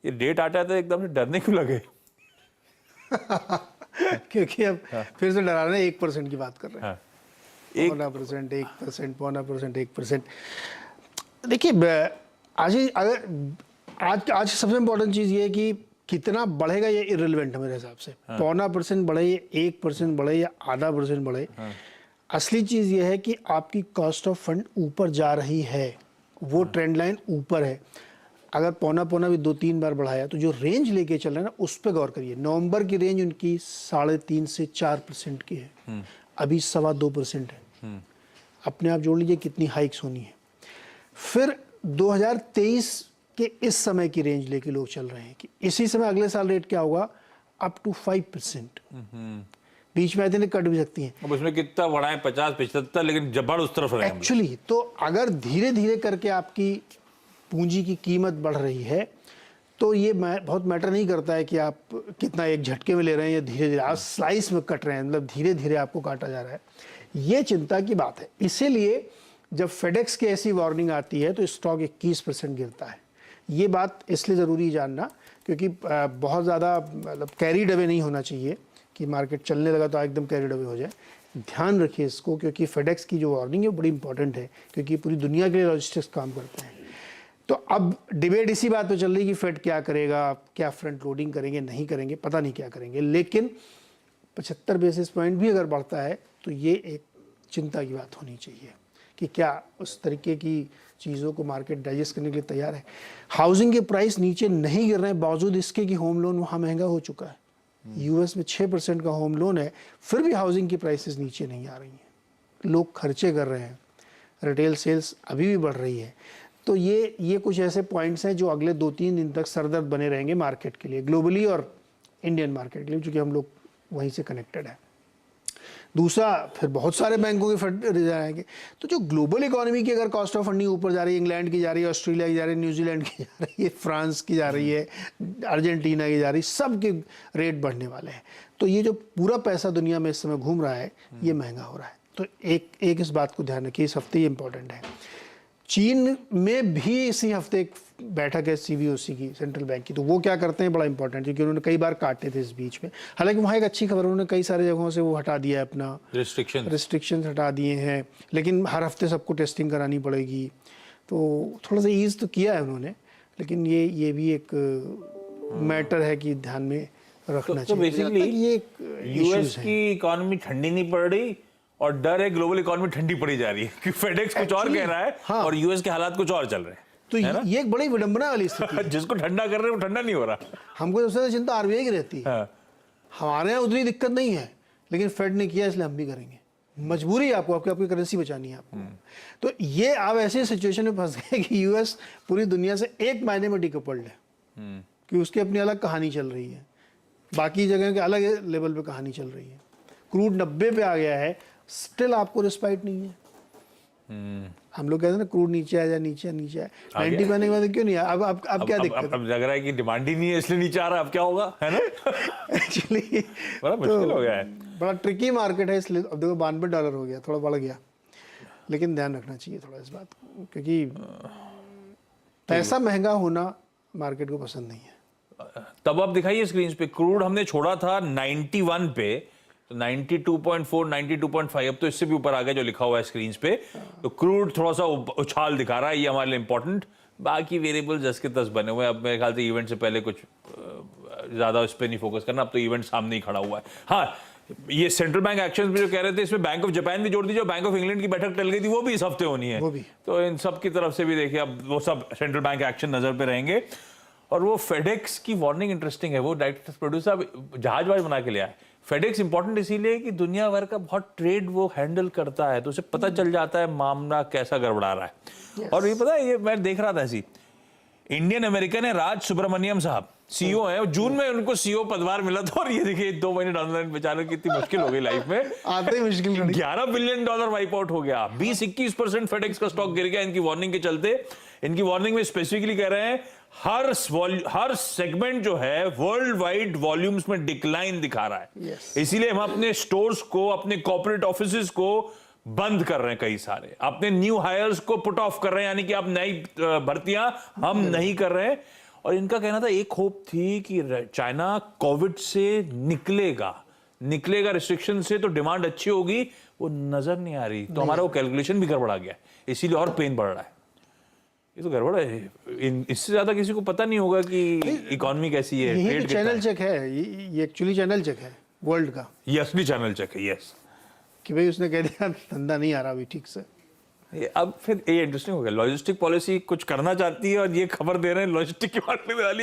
ये डेट आता है तो एकदम से डरने क्यों लगे? क्योंकि अब फिर से डरा रहे हैं, 1% की बात कर रहे हैं। हाँ, 0.5%, 1%, 0.5%, 1%। देखिए आज सबसे इम्पोर्टेंट चीज़ ये है कि कितना बढ़ेगा ये इररिलेवेंट है मेरे हिसाब से। 0.5% बढ़े, 1% बढ़े या ½ % बढ़े, असली चीज़ ये है कि आपकी कॉस्ट ऑफ फंड ऊपर जा रही है, वो ट्रेंड लाइन ऊपर है। अगर पौना भी 2-3 बार बढ़ाया तो जो रेंज लेके चल रहे हैं ना, उस पर गौर करिए। नवंबर की रेंज उनकी 3.5 से 4% की है, अभी 2.25% है। अपने आप जोड़ लीजिए कितनी हाइक्स होनी है। फिर 2023 के इस समय की रेंज लेके लोग चल रहे हैं कि इसी समय अगले साल रेट क्या होगा, अप टू 5%। बीच में आते कट भी सकती हैं। अब उसमें कितना बढ़ाएं, 50-75, लेकिन जबड़ उस तरफ रहे एक्चुअली तो अगर धीरे धीरे करके आपकी पूंजी की कीमत बढ़ रही है तो ये बहुत मैटर नहीं करता है कि आप कितना एक झटके में ले रहे हैं या धीरे धीरे आप स्लाइस में कट रहे हैं, मतलब धीरे धीरे आपको काटा जा रहा है। ये चिंता की बात है। इसीलिए जब फेडेक्स की ऐसी वार्निंग आती है तो स्टॉक 21% गिरता है। ये बात इसलिए ज़रूरी जानना क्योंकि बहुत ज़्यादा मतलब कैरीड अवे नहीं होना चाहिए कि मार्केट चलने लगा तो एकदम कैरीड अवे हो जाए। ध्यान रखिए इसको, क्योंकि फेडेक्स की जो वार्निंग है वो बड़ी इंपॉर्टेंट है, क्योंकि पूरी दुनिया के लिए लॉजिस्टिक्स काम करते हैं। तो अब डिबेट इसी बात पे चल रही कि फेड क्या करेगा, क्या फ्रंट लोडिंग करेंगे, नहीं करेंगे, पता नहीं क्या करेंगे। लेकिन 75 बेसिस पॉइंट भी अगर बढ़ता है तो ये एक चिंता की बात होनी चाहिए कि क्या उस तरीके की चीज़ों को मार्केट डाइजेस्ट करने के लिए तैयार है। हाउसिंग के प्राइस नीचे नहीं गिर रहे हैं, बावजूद इसके कि होम लोन वहाँ महंगा हो चुका है। यूएस में 6% का होम लोन है, फिर भी हाउसिंग की प्राइसेस नीचे नहीं आ रही हैं। लोग खर्चे कर रहे हैं, रिटेल सेल्स अभी भी बढ़ रही है। तो ये कुछ ऐसे पॉइंट्स हैं जो अगले 2-3 दिन तक सरदर्द बने रहेंगे मार्केट के लिए, ग्लोबली और इंडियन मार्केट के लिए, क्योंकि हम लोग वहीं से कनेक्टेड है। दूसरा, फिर बहुत सारे बैंकों के फंड रिजर्व आएंगे। तो जो ग्लोबल इकोनॉमी की अगर कॉस्ट ऑफ फंडिंग ऊपर जा रही है, इंग्लैंड की जा रही है, ऑस्ट्रेलिया की जा रही है, न्यूजीलैंड की जा रही है, फ्रांस की जा रही है, अर्जेंटीना की जा रही है, सब के रेट बढ़ने वाले हैं। तो ये जो पूरा पैसा दुनिया में इस समय घूम रहा है, ये महंगा हो रहा है। तो एक इस बात को ध्यान रखिए, इस हफ्ते ये इंपॉर्टेंट है। चीन में भी इसी हफ्ते एक बैठक है सीबीओसी की, सेंट्रल बैंक की। तो वो क्या करते हैं, बड़ा इंपॉर्टेंट, क्योंकि उन्होंने कई बार काटे थे इस बीच में। हालांकि वहाँ एक अच्छी खबर, उन्होंने कई सारे जगहों से वो हटा दिया है, अपना रिस्ट्रिक्शन हटा दिए हैं। लेकिन हर हफ्ते सबको टेस्टिंग करानी पड़ेगी, तो थोड़ा सा ईज तो किया है उन्होंने। लेकिन ये भी एक मैटर है कि ध्यान में रखना चाहिए। बेसिकली ये यूएस की इकोनॉमी ठंडी नहीं पड़ रही और डर है ग्लोबल इकोनॉमी ठंडी पड़ी जा रही है, क्योंकि फेडेक्स कुछ और कह रहा है। हाँ। और यूएस के हालात कुछ और चल रहे हैं। तो ये एक बड़ी विडंबना वाली स्थिति है। जिसको ठंडा कर रहे हैं वो ठंडा नहीं हो रहा। हमको सबसे ज्यादा चिंता आरबीआई की रहती है। हाँ। हमारे यहाँ उतनी दिक्कत नहीं है, लेकिन फेड ने किया इसलिए हम भी करेंगे। मजबूरी है आपको, आपकी करेंसी बचानी है आपको। तो ये आप ऐसे सिचुएशन में फंस गए कि यूएस पूरी दुनिया से एक मायने में डिकपल्ड है, कि उसकी अपनी अलग कहानी चल रही है, बाकी जगह के अलग लेवल पे कहानी चल रही है। क्रूड 90 पे आ गया है, स्टिल आपको रिस्पाइट नहीं है। हम लोग कहते हैं ना, क्रूड नीचे आ जाए, नीचे नीचे आए। 90 पे आने के बाद क्यों नहीं आया? अब क्या दिक्कत? अब लग रहा है कि डिमांड ही नहीं है, इसलिए नीचे आ रहा है। अब क्या होगा, है ना? एक्चुअली बड़ा मुश्किल हो गया है, बड़ा ट्रिकी मार्केट है। इसलिए अब देखो $92 हो गया, थोड़ा बढ़ गया। लेकिन ध्यान रखना चाहिए थोड़ा इस बात को, क्योंकि पैसा महंगा होना मार्केट को पसंद नहीं है। तब आप दिखाइए स्क्रीन पे, क्रूड हमने छोड़ा था 91 पे, तो 92.4, 92.5, अब तो इससे भी ऊपर आ गया जो लिखा हुआ है स्क्रीन पे। तो क्रूड थोड़ा सा उछाल दिखा रहा है, ये हमारे लिए इंपॉर्टेंट। बाकी वेरिएबल 10 के 10 बने हुए हैं। अब मेरे ख्याल से इवेंट से पहले कुछ ज्यादा उस पर नहीं फोकस करना, अब तो इवेंट सामने ही खड़ा हुआ है। हाँ, ये सेंट्रल बैंक एक्शन भी जो कह रहे थे, इसमें बैंक ऑफ जापान भी जोड़ दीजिए, बैंक ऑफ इंग्लैंड की बैठक टल गई थी, वो भी इस हफ्ते होनी है। तो इन सब की तरफ से भी देखिए, अब वो सब सेंट्रल बैंक एक्शन नजर पे रहेंगे। और वो फेडेक्स की वार्निंग इंटरेस्टिंग है। वो डायरेक्टर प्रोड्यूसर जहाज बना के लिया है। फेडेक्स इंपॉर्टेंट इसीलिए कि दुनिया भर का बहुत ट्रेड वो हैंडल करता है, तो उसे पता चल जाता है मामला कैसा गड़बड़ा रहा है। और ये पता है, ये मैं देख रहा था ऐसी, इंडियन अमेरिकन है राज सुब्रमण्यम साहब, सीईओ है। जून में उनको सीईओ पदभार मिला था, और ये देखिए 2 महीने डाउन द लाइन बेचारे की इतनी मुश्किल हो गई लाइफ में, आते ही मुश्किल। $11 बिलियन वाइप आउट हो गया। 20-21% फेडेक्स का स्टॉक गिर गया इनकी वार्निंग के चलते। इनकी वार्निंग में स्पेसिफिकली कह रहे हैं हर सेगमेंट जो है वर्ल्ड वाइड वॉल्यूम्स में डिक्लाइन दिखा रहा है। इसीलिए हम अपने स्टोर्स को, अपने कॉर्पोरेट ऑफिसेज को बंद कर रहे हैं, कई सारे अपने न्यू हायर्स को पुट ऑफ कर रहे हैं, यानी कि आप नई भर्तियां हम नहीं कर रहे हैं। और इनका कहना था एक होप थी कि चाइना कोविड से निकलेगा रिस्ट्रिक्शन से तो डिमांड अच्छी होगी, वो नजर नहीं आ रही। तो हमारा वो कैलकुलेशन भी गड़बड़ा गया, इसीलिए और पेन बढ़ रहा है। ये तो गड़बड़ है, इससे ज्यादा किसी को पता नहीं होगा कि इकोनॉमी कैसी है। यही trade तो कितना चैनल है। चेक है, ये एक्चुअली चैनल चेक है वर्ल्ड का, ये असली चैनल चेक है। यस, कि भाई उसने कह दिया धंधा नहीं आ रहा अभी ठीक से। अब फिर ये इंटरेस्टिंग हो गया, लॉजिस्टिक पॉलिसी कुछ करना चाहती है और ये खबर दे रहे हैं लॉजिस्टिक की बात नहीं वाली है।